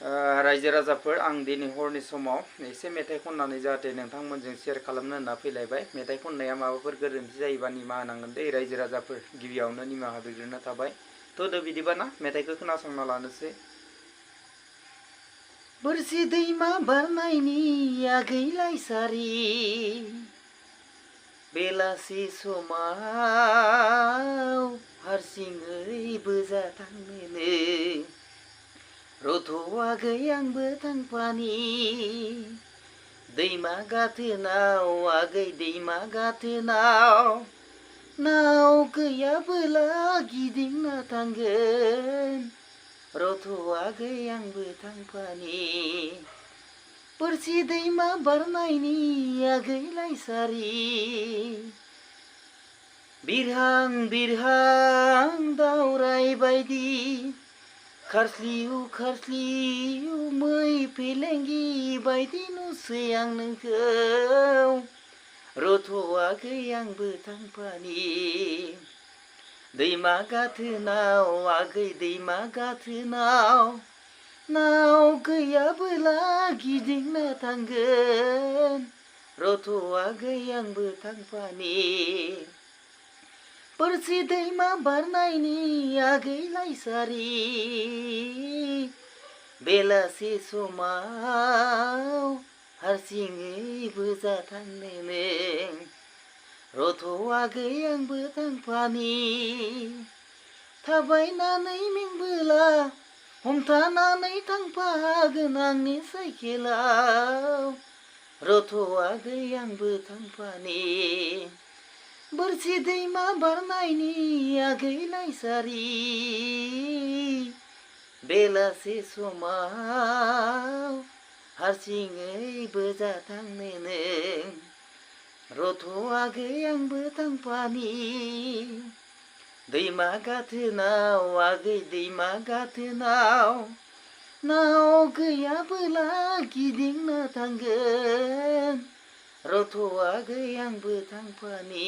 रायजो राजाफोर आं दिनै हरनि समाव एसे मेथाइ खननानै जाहाथे नोंथांमोनजों शेयार खालामनो होनना फैलायबाय। मेथाइ खननाया माबाफोर गोरोन्थि जायोबा निमाहा होनांगोन दे रायजो राजाफोर, गिबियावनो निमाहा बिग्रोना थाबाय। थ' बिदिबा ना मेथाइखौ खोनासंना लानोसै। बोरसि दैमा बारनायनि आगैलाय सारि बेलासि समाव हारसिङै बोजा थांनोनो रथ'आगै आंबो थांफानि दैमा गाथोनाव आगै दैमा गाथोनाव नाव गैयाबोला गिदिंना थांगोन रथ'आगै आंबो थांफानि बोरसि दैमा बारनायनि आगैलाय सारि बिरहां बिरहां दावराय बायदि खारस्लिउ खारस्लिउ मै फेलेंगि बायदि नुसै आं नोंखौ रथ'आगै आंबो थांफानि दैमा गाथोनाव आगै दैमा गाथोनाव नाव गैयाबोला गिदिंना थांगोन रथ'आगै आंबो थांफानि बोरसि दैमा बारनायनि आगैलाय सारि बेलासि समाव हारसिङै बोजा थांनोनो रथ'आगै आंबो थांफानि थाबायनानै मेंबोला हमथानानै थांफागोन आंनि साइकेलाव रथ'आगै आंबो थांफानि बोरसि दैमा बारनायनि आगैलाय सारि बेलासि समाव हारसिङै बोजा थांनोनो रथ'आगै आंबो थांफानि दैमा गाथोनाव आगै दैमा गाथोनाव नाव गैयाबोला गिदिंना थांगोन रथ'आगै आंबो थांफानि